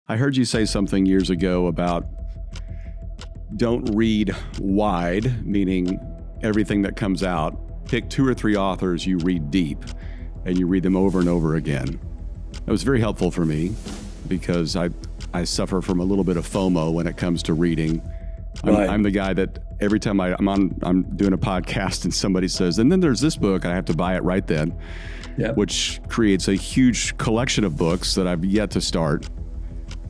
I heard you say something years ago about don't read wide, meaning everything that comes out. Pick 2 or 3 authors you read deep, and you read them over and over again. That was very helpful for me because I suffer from a little bit of FOMO when it comes to reading. I'm the guy that every time I'm doing a podcast and somebody says, and then there's this book, I have to buy it right then, which creates a huge collection of books that I've yet to start.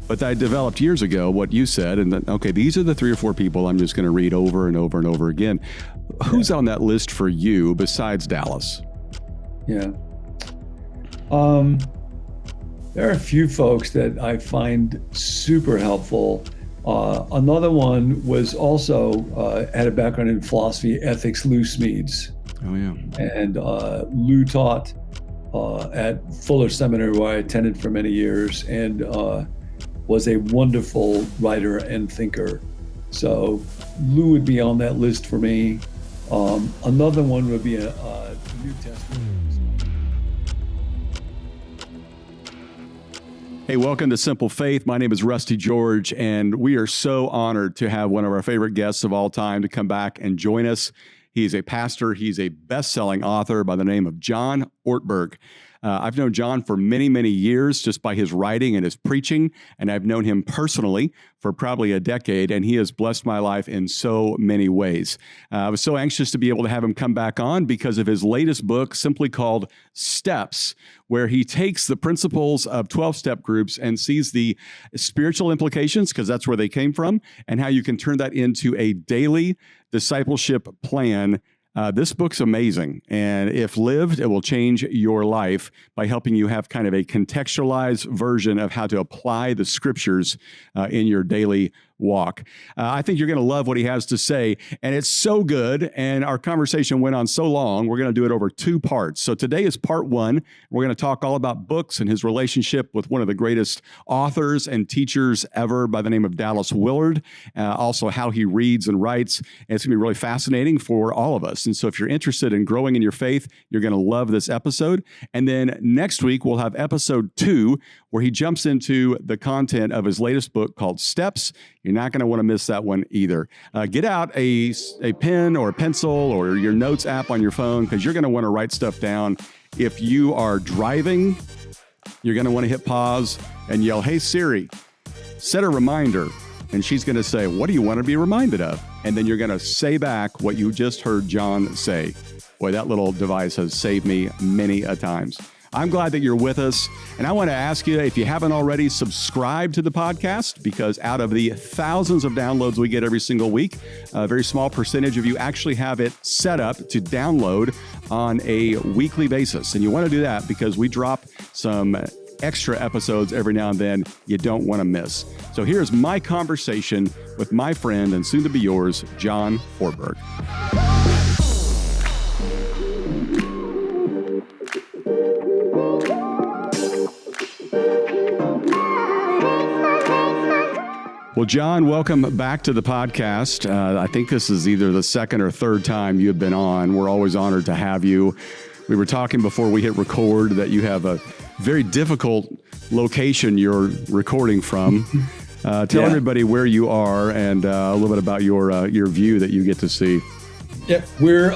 But I developed years ago what you said, and then, okay, these are the 3 or 4 people I'm just going to read over and over and over again. Who's on that list for you besides Dallas? Yeah. There are a few folks that I find super helpful. Another one was also had a background in philosophy, ethics, Lou Smedes. Oh, yeah. And Lou taught at Fuller Seminary, where I attended for many years, and was a wonderful writer and thinker. So Lou would be on that list for me. Another one would be a New Testament. Hey, welcome to Simple Faith. My name is Rusty George, and we are so honored to have one of our favorite guests of all time to come back and join us. He's a pastor. He's a best-selling author by the name of John Ortberg. I've known John for many, many years just by his writing and his preaching, and I've known him personally for probably a decade, and he has blessed my life in so many ways. I was so anxious to be able to have him come back on because of his latest book, simply called Steps, where he takes the principles of 12-step groups and sees the spiritual implications, because that's where they came from, and how you can turn that into a daily discipleship plan. This book's amazing, and if lived, it will change your life by helping you have kind of a contextualized version of how to apply the scriptures in your daily walk. I think you're going to love what he has to say, and it's so good, and our conversation went on so long, we're going to do it over 2 parts. So today is part 1. We're going to talk all about books and his relationship with one of the greatest authors and teachers ever by the name of Dallas Willard, also how he reads and writes, and it's going to be really fascinating for all of us. And so if you're interested in growing in your faith, you're going to love this episode. And then next week, we'll have episode 2, where he jumps into the content of his latest book called Steps. You're not going to want to miss that one either. Get out a pen or a pencil or your notes app on your phone, because you're going to want to write stuff down. If you are driving, you're going to want to hit pause and yell, "Hey Siri, set a reminder." And she's going to say, "What do you want to be reminded of?" And then you're going to say back what you just heard John say. Boy, that little device has saved me many a times. I'm glad that you're with us. And I want to ask you, if you haven't already, subscribe to the podcast, because out of the thousands of downloads we get every single week, a very small percentage of you actually have it set up to download on a weekly basis. And you want to do that because we drop some extra episodes every now and then you don't want to miss. So here's my conversation with my friend and soon to be yours, John Ortberg. Well, John, welcome back to the podcast. I think this is either the second or third time you've been on. We're always honored to have you. We were talking before we hit record that you have a very difficult location you're recording from. Tell everybody where you are and a little bit about your view that you get to see. Yeah, we're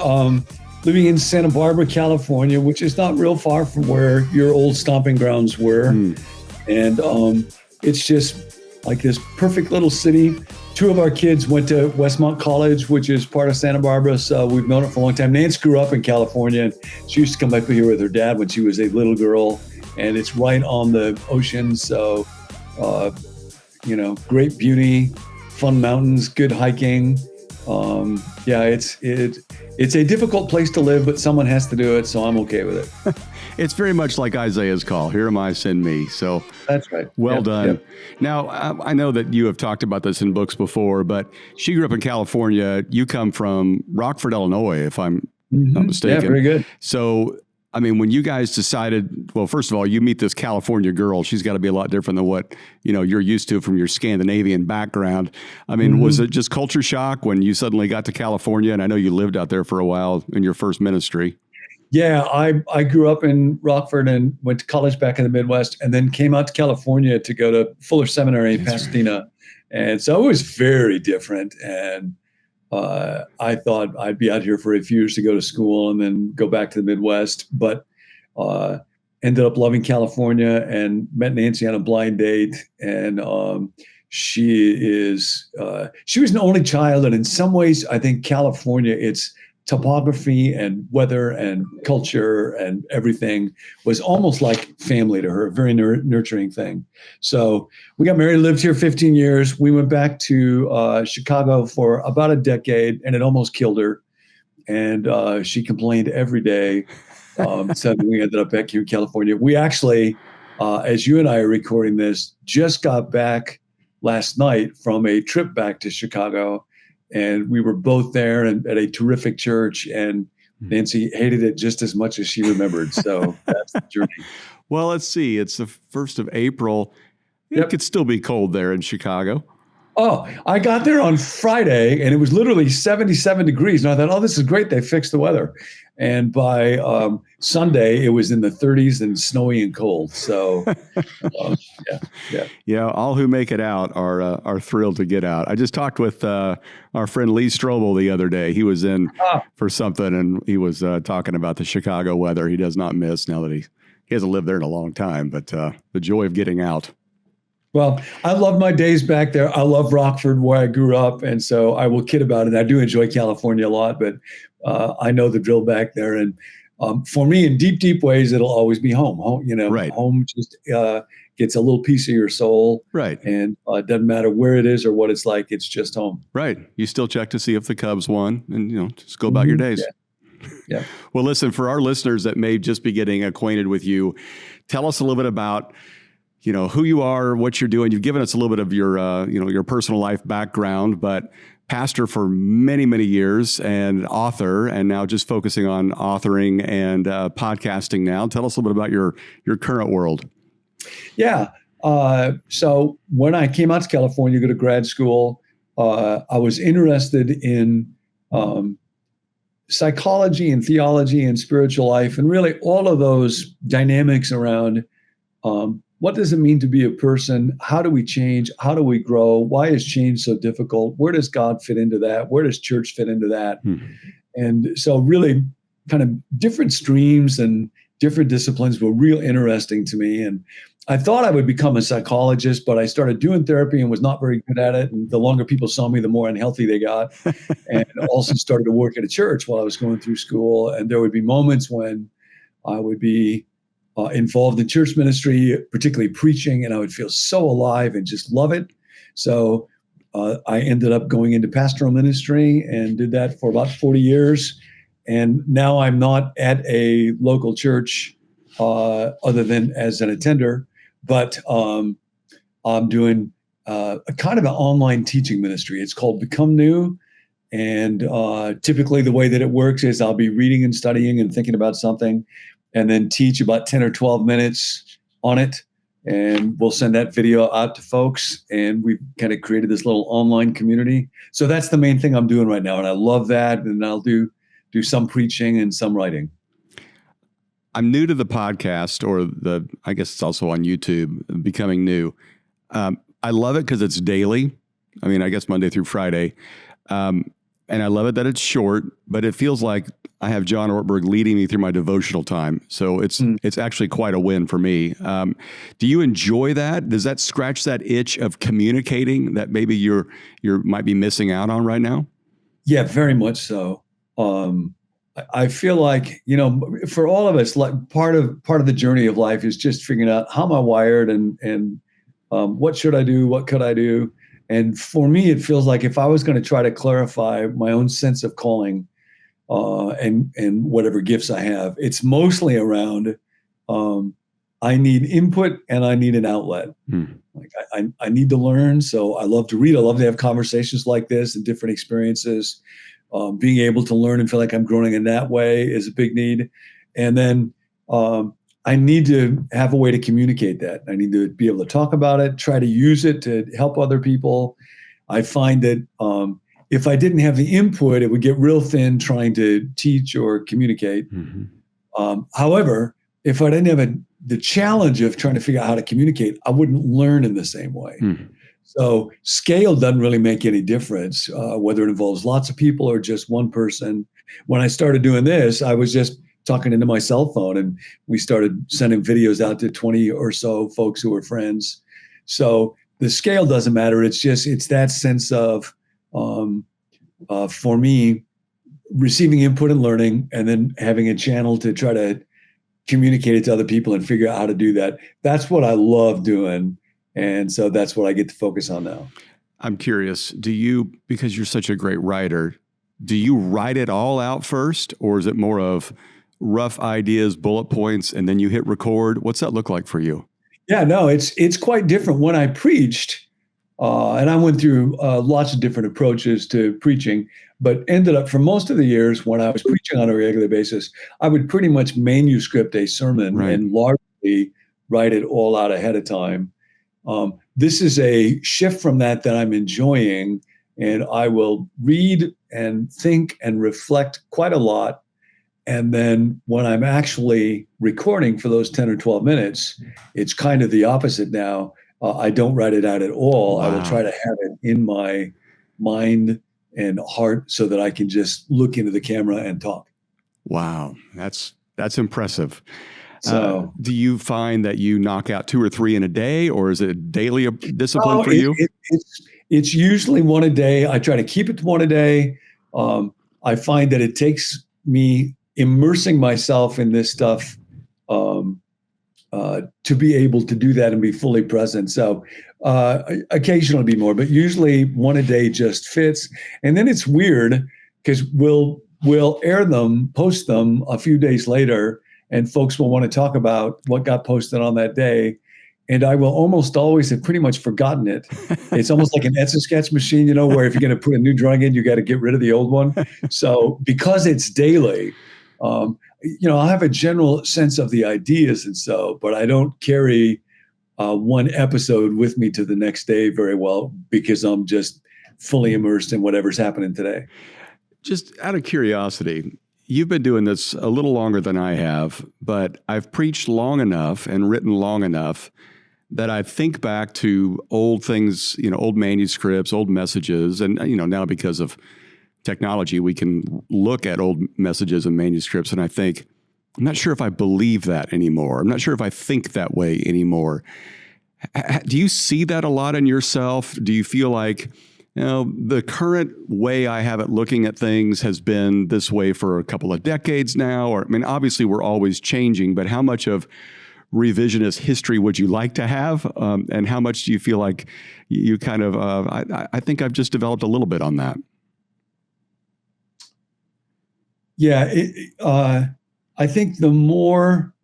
living in Santa Barbara, California, which is not real far from where your old stomping grounds were. And it's just like this perfect little city. 2 of our kids went to Westmont College, which is part of Santa Barbara. So we've known it for a long time. Nance grew up in California, and she used to come up here with her dad when she was a little girl. And it's right on the ocean. So, great beauty, fun mountains, good hiking. It's a difficult place to live, but someone has to do it. So I'm okay with it. It's very much like Isaiah's call. Here am I, send me. So that's right. Well done. Now, I know that you have talked about this in books before, but she grew up in California. You come from Rockford, Illinois, if I'm not mistaken. Yeah, very good. So, I mean, when you guys decided, well, first of all, you meet this California girl. She's got to be a lot different than what, you're used to from your Scandinavian background. I mean, was it just culture shock when you suddenly got to California? And I know you lived out there for a while in your first ministry. Yeah, I grew up in Rockford and went to college back in the Midwest, and then came out to California to go to Fuller Seminary in That's right. Pasadena. And so it was very different. And I thought I'd be out here for a few years to go to school and then go back to the Midwest, but uh, ended up loving California and met Nancy on a blind date. And she was an only child, and in some ways, I think California, its topography and weather and culture and everything was almost like family to her, a very nurturing thing. So we got married, lived here 15 years. We went back to Chicago for about a decade, and it almost killed her. And she complained every day. So we ended up back here in California. We actually, as you and I are recording this, just got back last night from a trip back to Chicago. And we were both there and at a terrific church. And Nancy hated it just as much as she remembered. So that's the journey. Well, let's see. It's the 1st of April. It could still be cold there in Chicago. Oh, I got there on Friday and it was literally 77 degrees. And I thought, oh, this is great. They fixed the weather. And by Sunday, it was in the 30s and snowy and cold. So, yeah. All who make it out are thrilled to get out. I just talked with our friend Lee Strobel the other day. He was in for something, and he was talking about the Chicago weather. He does not miss now that he hasn't lived there in a long time, but the joy of getting out. Well, I love my days back there. I love Rockford, where I grew up, and so I will kid about it. I do enjoy California a lot, but I know the drill back there. And for me, in deep, deep ways, it'll always be home. Right. Home just gets a little piece of your soul. Right. And it doesn't matter where it is or what it's like. It's just home. Right. You still check to see if the Cubs won, and just go about your days. Yeah. Well, listen, for our listeners that may just be getting acquainted with you, tell us a little bit about who you are, what you're doing. You've given us a little bit of your personal life background, but pastor for many, many years and author, and now just focusing on authoring and podcasting now. Tell us a little bit about your current world. Yeah. So when I came out to California to go to grad school, I was interested in psychology and theology and spiritual life, and really all of those dynamics around what does it mean to be a person? How do we change? How do we grow? Why is change so difficult? Where does God fit into that? Where does church fit into that? And so really kind of different streams and different disciplines were real interesting to me. And I thought I would become a psychologist, but I started doing therapy and was not very good at it. And the longer people saw me, the more unhealthy they got. And also started to work at a church while I was going through school. And there would be moments when I would be involved in church ministry, particularly preaching, and I would feel so alive and just love it. So I ended up going into pastoral ministry and did that for about 40 years. And now I'm not at a local church other than as an attender, but I'm doing a kind of an online teaching ministry. It's called Become New. And typically the way that it works is I'll be reading and studying and thinking about something, and then teach about 10 or 12 minutes on it. And we'll send that video out to folks. And we've kind of created this little online community. So that's the main thing I'm doing right now. And I love that. And I'll do some preaching and some writing. I'm new to the podcast, or I guess it's also on YouTube, Becoming New. I love it because it's daily. I mean, I guess Monday through Friday. And I love it that it's short, but it feels like I have John Ortberg leading me through my devotional time. So it's actually quite a win for me. Do you enjoy that? Does that scratch that itch of communicating that maybe you might be missing out on right now? Yeah, very much so. I feel like, for all of us, like part of the journey of life is just figuring out how am I wired and what should I do? What could I do? And for me, it feels like if I was going to try to clarify my own sense of calling and whatever gifts I have, it's mostly around I need input and I need an outlet. Like I need to learn. So I love to read. I love to have conversations like this and different experiences. Being able to learn and feel like I'm growing in that way is a big need. And then I need to have a way to communicate that. I need to be able to talk about it, try to use it to help other people. I find that if I didn't have the input, it would get real thin trying to teach or communicate. However, if I didn't have the challenge of trying to figure out how to communicate, I wouldn't learn in the same way. So scale doesn't really make any difference, whether it involves lots of people or just one person. When I started doing this, I was just talking into my cell phone, and we started sending videos out to 20 or so folks who were friends. So the scale doesn't matter. It's that sense of, for me, receiving input and learning, and then having a channel to try to communicate it to other people and figure out how to do that. That's what I love doing. And so that's what I get to focus on now. I'm curious, because you're such a great writer, do you write it all out first, or is it more of rough ideas, bullet points, and then you hit record? What's that look like for you? Yeah, no, it's quite different. When I preached, and I went through lots of different approaches to preaching, but ended up for most of the years when I was preaching on a regular basis, I would pretty much manuscript a sermon and largely write it all out ahead of time. This is a shift from that I'm enjoying, and I will read and think and reflect quite a lot. And then when I'm actually recording for those 10 or 12 minutes, it's kind of the opposite now. I don't write it out at all. Wow. I will try to have it in my mind and heart so that I can just look into the camera and talk. Wow. That's impressive. So, do you find that you knock out 2 or 3 in a day, or is it a daily discipline for you? It's usually one a day. I try to keep it to one a day. I find that it takes me immersing myself in this stuff to be able to do that and be fully present. So occasionally be more, but usually one a day just fits. And then it's weird because we'll air them, post them a few days later, and folks will want to talk about what got posted on that day. And I will almost always have pretty much forgotten it. It's almost like an Etch-a-Sketch machine, where if you're going to put a new drawing in, you got to get rid of the old one. So because it's daily, I have a general sense of the ideas but I don't carry one episode with me to the next day very well because I'm just fully immersed in whatever's happening today. Just out of curiosity, you've been doing this a little longer than I have, but I've preached long enough and written long enough that I think back to old things, old manuscripts, old messages. And, now because of technology, we can look at old messages and manuscripts. And I think, I'm not sure if I believe that anymore. I'm not sure if I think that way anymore. Do you see that a lot in yourself? Do you feel like, the current way I have it looking at things has been this way for a couple of decades now? Or, obviously we're always changing, but how much of revisionist history would you like to have? And how much do you feel like you kind of, I think I've just developed a little bit on that. Yeah, I think the more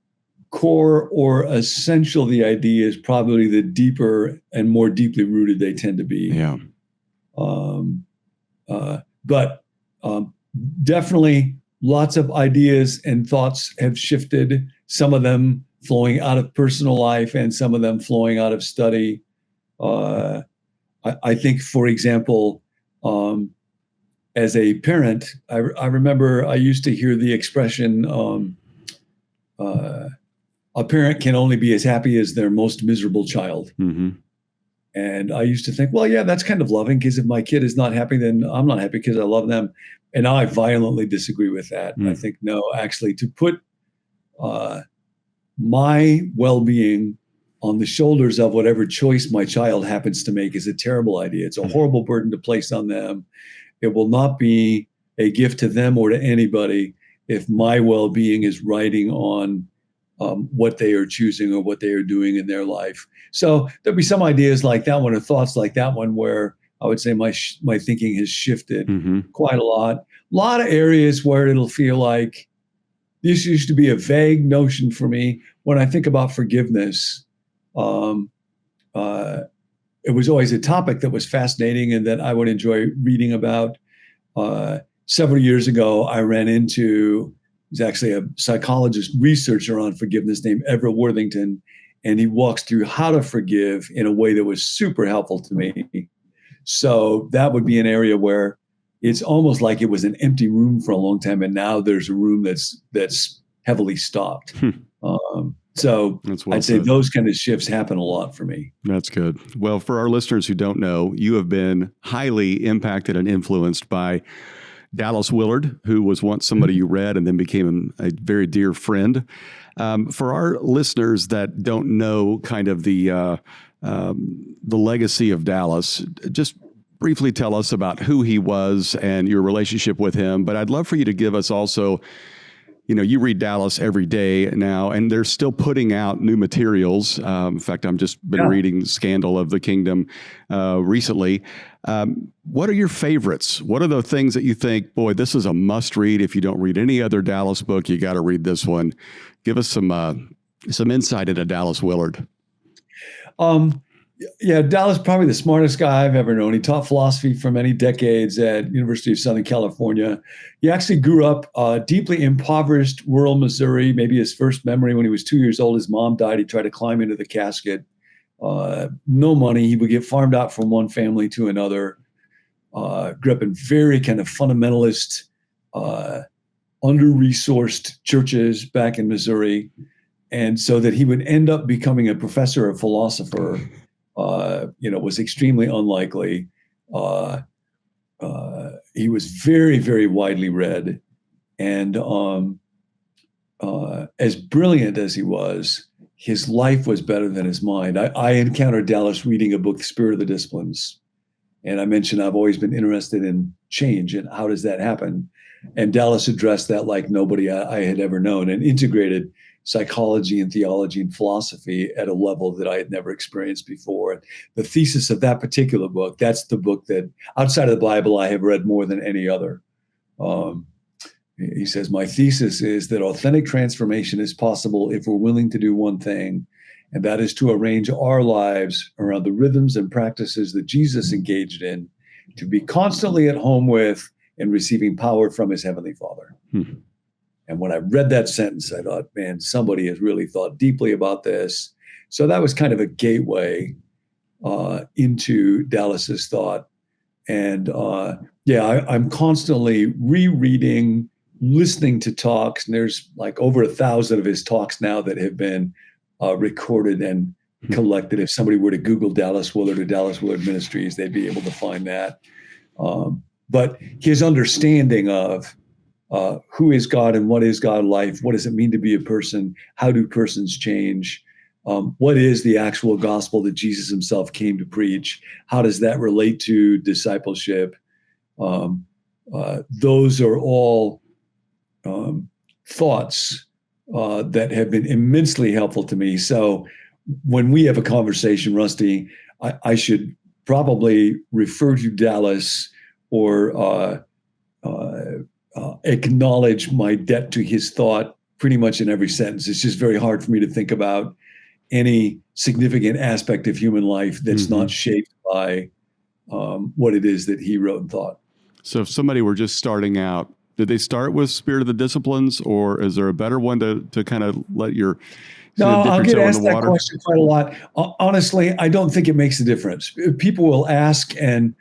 core or essential the idea is, probably the deeper and more deeply rooted they tend to be. Yeah. But definitely lots of ideas and thoughts have shifted, some of them flowing out of personal life and some of them flowing out of study. I think, for example, as a parent, I remember I used to hear the expression, a parent can only be as happy as their most miserable child. Mm-hmm. And I used to think, well, yeah, that's kind of loving, because if my kid is not happy, then I'm not happy because I love them. And now I violently disagree with that. I think, no, actually, to put my well-being on the shoulders of whatever choice my child happens to make is a terrible idea. It's a horrible burden to place on them. It will not be a gift to them or to anybody if my well-being is riding on what they are choosing or what they are doing in their life. So there'll be some ideas like that one or thoughts like that one where I would say my thinking has shifted quite a lot. A lot of areas where it'll feel like this used to be a vague notion for me. When I think about forgiveness, it was always a topic that was fascinating and that I would enjoy reading about. Several years ago, I ran into, he's actually a psychologist researcher on forgiveness named Everett Worthington, and he walks through how to forgive in a way that was super helpful to me. So that would be an area where it's almost like it was an empty room for a long time, and now there's a room that's heavily stopped. So That's well I'd say said. those kind of shifts happen a lot for me. That's good. Well, for our listeners who don't know, you have been highly impacted and influenced by Dallas Willard, who was once somebody you read and then became a very dear friend. For our listeners that don't know kind of the legacy of Dallas, just briefly tell us about who he was and your relationship with him. But I'd love for you to give us also, you read Dallas every day now, and they're still putting out new materials. In fact, I've just been reading Scandal of the Kingdom recently. What are your favorites? What are the things that you think, boy, this is a must read? If you don't read any other Dallas book, you got to read this one. Give us some insight into Dallas Willard. Yeah, Dallas is probably the smartest guy I've ever known. He taught philosophy for many decades at University of Southern California. He actually grew up deeply impoverished rural Missouri. Maybe his first memory when he was 2 years old, his mom died. He tried to climb into the casket. No money. He would get farmed out from one family to another. Grew up in very kind of fundamentalist, under-resourced churches back in Missouri. And so that he would end up becoming a professor or philosopher was extremely unlikely. He was very, very widely read. And as brilliant as he was, his life was better than his mind. I encountered Dallas reading a book, The Spirit of the Disciplines. And I mentioned I've always been interested in change and how does that happen? And Dallas addressed that like nobody I had ever known and integrated psychology and theology and philosophy at a level that I had never experienced before. The thesis of that particular book, that's the book that outside of the Bible, I have read more than any other. He says, my thesis is that authentic transformation is possible if we're willing to do one thing, and that is to arrange our lives around the rhythms and practices that Jesus engaged in, to be constantly at home with and receiving power from his heavenly Father. And when I read that sentence, I thought, man, somebody has really thought deeply about this. So that was kind of a gateway into Dallas's thought. And I'm constantly rereading, listening to talks. And there's like over 1,000 of his talks now that have been recorded and collected. If somebody were to Google Dallas Willard or Dallas Willard Ministries, they'd be able to find that. But his understanding of who is God and what is God life? What does it mean to be a person? How do persons change? What is the actual gospel that Jesus himself came to preach? How does that relate to discipleship? Those are all thoughts that have been immensely helpful to me. So when we have a conversation, Rusty, I should probably refer to Dallas or acknowledge my debt to his thought pretty much in every sentence. It's just very hard for me to think about any significant aspect of human life that's not shaped by what it is that he wrote and thought. So if somebody were just starting out, did they start with Spirit of the Disciplines, or is there a better one to kind of let your No, I'll get asked that question quite a lot. Honestly, I don't think it makes a difference. People will ask, and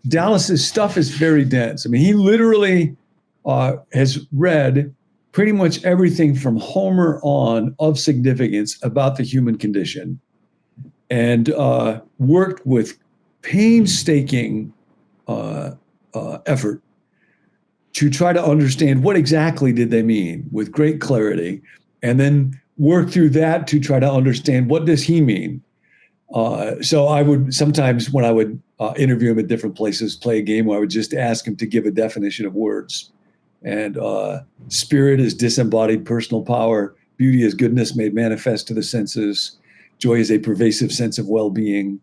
Dallas's stuff is very dense. I mean, he literally has read pretty much everything from Homer on of significance about the human condition and worked with painstaking effort to try to understand what exactly did they mean with great clarity, and then work through that to try to understand what does he mean. So I would sometimes, when I would interview him at different places, play a game where I would just ask him to give a definition of words. And spirit is disembodied personal power. Beauty is goodness made manifest to the senses. Joy is a pervasive sense of well-being.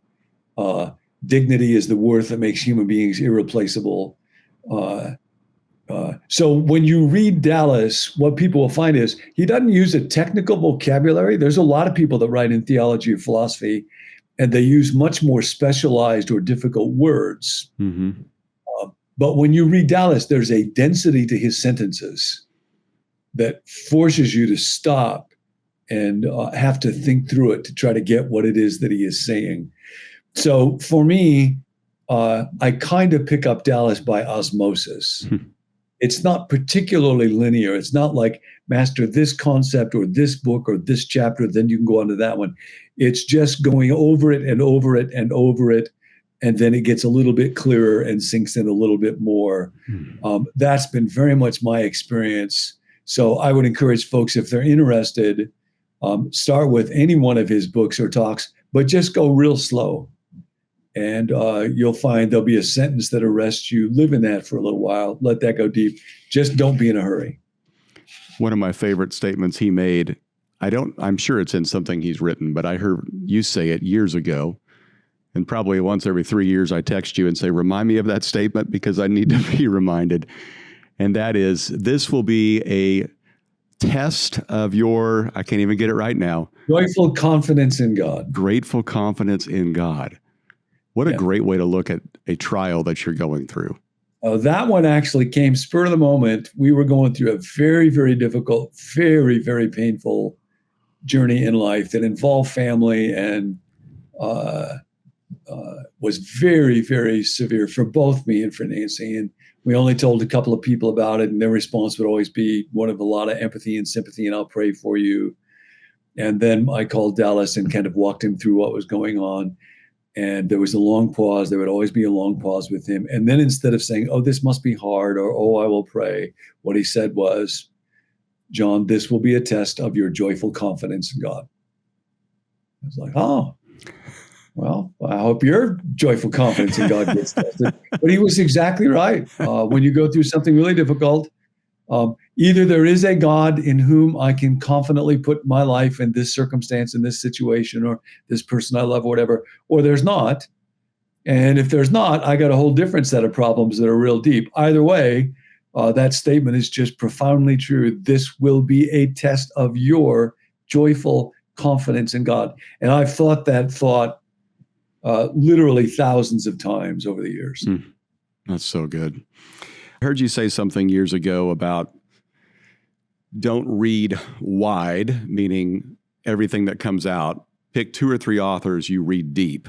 Dignity is the worth that makes human beings irreplaceable. So when you read Dallas, what people will find is he doesn't use a technical vocabulary. There's a lot of people that write in theology or philosophy, and they use much more specialized or difficult words. But when you read Dallas, there's a density to his sentences that forces you to stop and have to think through it to try to get what it is that he is saying. So for me, I kind of pick up Dallas by osmosis. it's not particularly linear. It's not like master this concept or this book or this chapter, then you can go on to that one. It's just going over it and over it and over it. And then it gets a little bit clearer and sinks in a little bit more. That's been very much my experience. So I would encourage folks, if they're interested, start with any one of his books or talks, but just go real slow. And you'll find there'll be a sentence that arrests you. Live in that for a little while. Let that go deep. Just don't be in a hurry. One of my favorite statements he made, I'm sure it's in something he's written, but I heard you say it years ago. And probably once every 3 years, I text you and say, remind me of that statement because I need to be reminded. And that is, this will be a test of your, I can't even get it right now. Joyful confidence in God. Grateful confidence in God. What a great way to look at a trial that you're going through. That one actually came spur of the moment. We were going through a very, very difficult, very, very painful journey in life that involved family and was very, very severe for both me and for Nancy. And we only told a couple of people about it, and their response would always be one of a lot of empathy and sympathy, and I'll pray for you. And then I called Dallas and kind of walked him through what was going on. And there was a long pause. There would always be a long pause with him. And then instead of saying, oh, this must be hard, or, oh, I will pray, what he said was, John, this will be a test of your joyful confidence in God. I was like, oh, well, I hope your joyful confidence in God gets tested. But he was exactly right. When you go through something really difficult, either there is a God in whom I can confidently put my life in this circumstance, in this situation, or this person I love, or whatever, or there's not. And if there's not, I got a whole different set of problems that are real deep. Either way, that statement is just profoundly true. This will be a test of your joyful confidence in God. And I've thought that thought literally thousands of times over the years. That's so good. I heard you say something years ago about don't read wide, meaning everything that comes out. Pick 2 or 3 authors you read deep,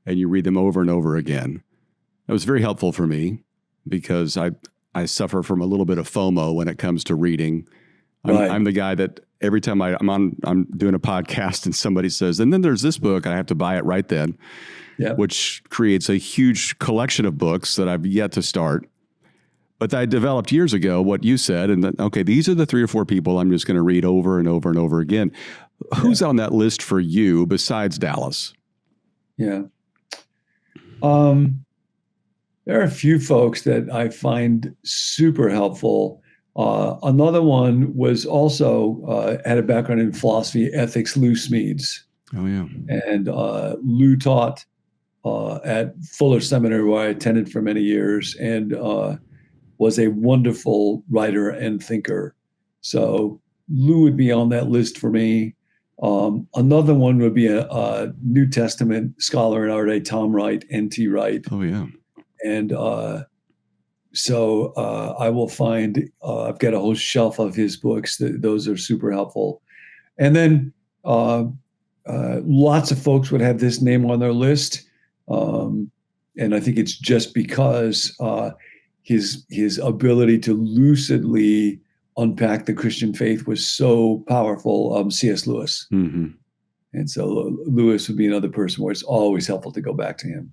and you read them over and over again. That was very helpful for me because I suffer from a little bit of FOMO when it comes to reading. I'm the guy that every time I'm doing a podcast and somebody says, and then there's this book, I have to buy it right then, which creates a huge collection of books that I've yet to start. But I developed years ago what you said, and that, okay, these are the 3 or 4 people I'm just going to read over and over and over again. Who's on that list for you besides Dallas? Yeah. There are a few folks that I find super helpful. Another one was also had a background in philosophy, ethics, Lou Smedes. Oh, yeah. And Lou taught at Fuller Seminary, where I attended for many years, and was a wonderful writer and thinker. So Lou would be on that list for me. Another one would be a New Testament scholar in our day, Tom Wright, N.T. Wright. Oh, yeah. And so I will find, I've got a whole shelf of his books. Those are super helpful. And then lots of folks would have this name on their list. And I think it's just because his ability to lucidly unpack the Christian faith was so powerful. C.S. Lewis. Mm-hmm. And so Lewis would be another person where it's always helpful to go back to him.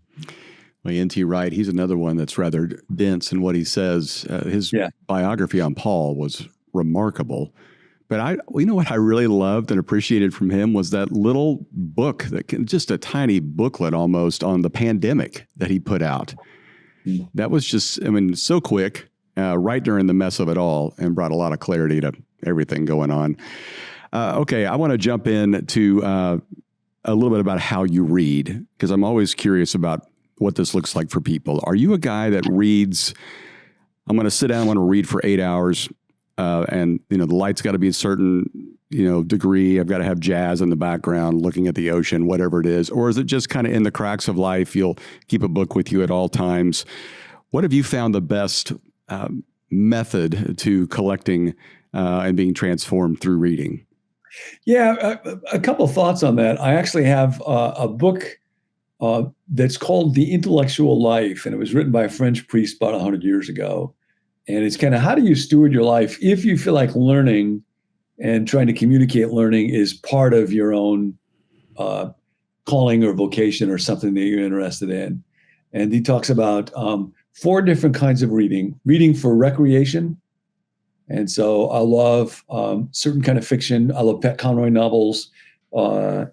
Well, N.T. Wright, he's another one that's rather dense in what he says. His biography on Paul was remarkable. But you know what I really loved and appreciated from him was that little book, just a tiny booklet almost on the pandemic that he put out. That was just, so quick, right during the mess of it all, and brought a lot of clarity to everything going on. Okay, I want to jump into a little bit about how you read, because I'm always curious about what this looks like for people. Are you a guy that reads, I'm going to sit down, I want to read for 8 hours, and the light's got to be a certain, degree. I've got to have jazz in the background, looking at the ocean, whatever it is. Or is it just kind of in the cracks of life? You'll keep a book with you at all times. What have you found the best method to collecting and being transformed through reading? Yeah, a couple of thoughts on that. I actually have a book that's called The Intellectual Life, and it was written by a French priest about 100 years ago. And it's kind of, how do you steward your life if you feel like learning and trying to communicate learning is part of your own calling or vocation or something that you're interested in. And he talks about 4 different kinds of reading. Reading for recreation. And so I love certain kind of fiction. I love Pat Conroy novels.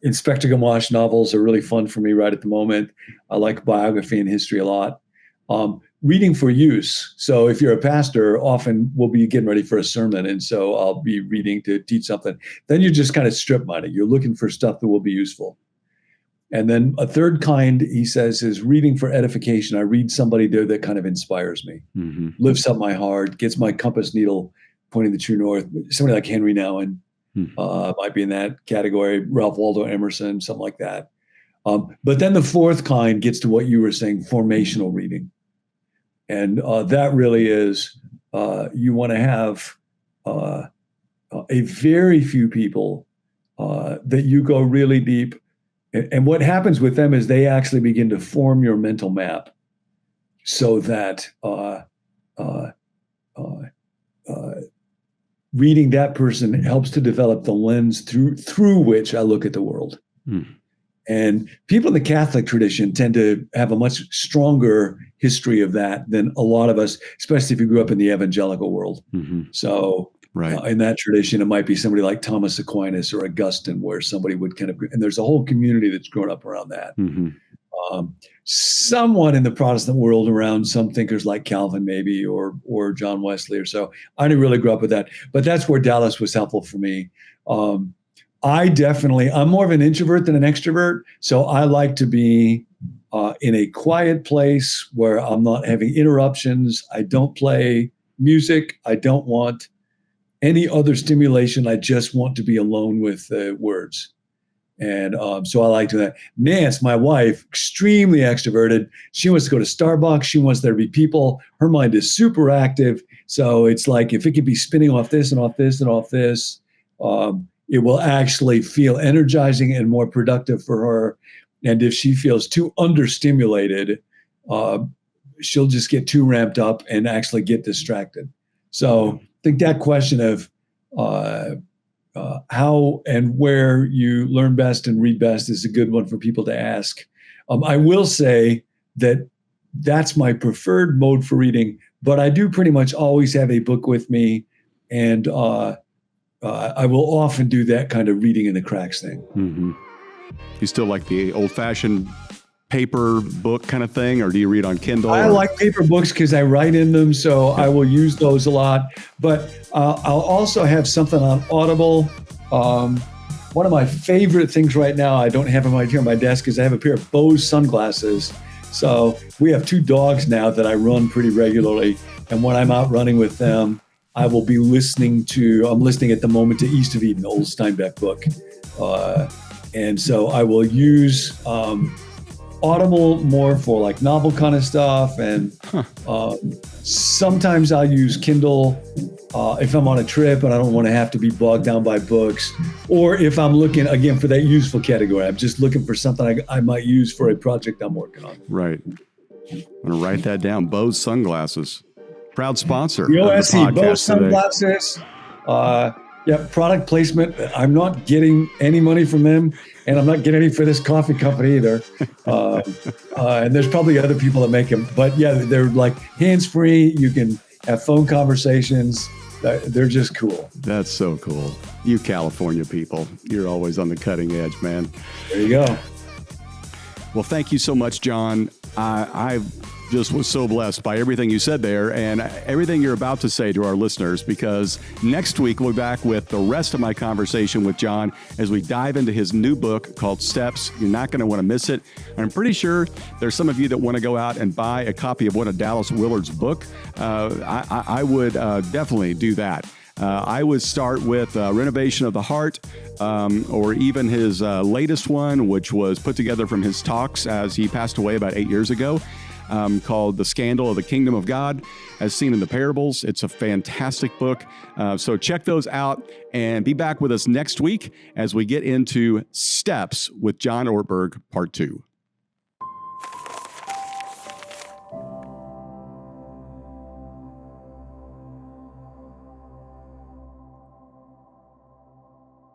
Inspector Gamache novels are really fun for me right at the moment. I like biography and history a lot. Reading for use. So if you're a pastor, often we'll be getting ready for a sermon. And so I'll be reading to teach something. Then you just kind of strip mine. You're looking for stuff that will be useful. And then a third kind, he says, is reading for edification. I read somebody there that kind of inspires me, lifts up my heart, gets my compass needle pointing the true north. Somebody like Henry Nouwen might be in that category, Ralph Waldo Emerson, something like that. But then the fourth kind gets to what you were saying, formational reading. And that really is, you want to have a very few people that you go really deep. And what happens with them is they actually begin to form your mental map so that reading that person helps to develop the lens through which I look at the world. And people in the Catholic tradition tend to have a much stronger history of that than a lot of us, especially if you grew up in the evangelical world. So in that tradition, it might be somebody like Thomas Aquinas or Augustine, where somebody would kind of, and there's a whole community that's grown up around that. Somewhat in the Protestant world around some thinkers like Calvin, maybe, or John Wesley or so. I didn't really grow up with that, but that's where Dallas was helpful for me. I'm more of an introvert than an extrovert. So I like to be in a quiet place where I'm not having interruptions. I don't play music. I don't want any other stimulation. I just want to be alone with words. And so I like doing that. Nance, my wife, extremely extroverted. She wants to go to Starbucks. She wants there to be people. Her mind is super active. So it's like, if it could be spinning off this and off this and off this, it will actually feel energizing and more productive for her. And if she feels too understimulated, she'll just get too ramped up and actually get distracted. So I think that question of how and where you learn best and read best is a good one for people to ask. I will say that that's my preferred mode for reading, but I do pretty much always have a book with me, and I will often do that kind of reading in the cracks thing. You still like the old-fashioned paper book kind of thing, or do you read on Kindle? I like paper books because I write in them, so I will use those a lot. But I'll also have something on Audible. One of my favorite things right now, I don't have them right here on my desk, is I have a pair of Bose sunglasses. So we have 2 dogs now that I run pretty regularly, and when I'm out running with them, I will be listening at the moment to East of Eden, the old Steinbeck book. And so I will use Audible more for like novel kind of stuff. And sometimes I'll use Kindle if I'm on a trip and I don't want to have to be bogged down by books. Or if I'm looking, again, for that useful category. I'm just looking for something I might use for a project I'm working on. Right. I'm going to write that down. Bose sunglasses. Proud sponsor. BOSE, Bose sunglasses. Product placement. I'm not getting any money from them, and I'm not getting any for this coffee company either. And there's probably other people that make them. But yeah, they're like hands-free. You can have phone conversations. They're just cool. That's so cool. You California people, you're always on the cutting edge, man. There you go. Well, thank you so much, John. I just was so blessed by everything you said there and everything you're about to say to our listeners, because next week we'll be back with the rest of my conversation with John as we dive into his new book called Steps. You're not going to want to miss it. I'm pretty sure there's some of you that want to go out and buy a copy of one of Dallas Willard's book. I would definitely do that. I would start with Renovation of the Heart, or even his latest one, which was put together from his talks as he passed away about 8 years ago, called The Scandal of the Kingdom of God, as seen in the parables. It's a fantastic book. So check those out and be back with us next week as we get into Steps with John Ortberg, Part 2.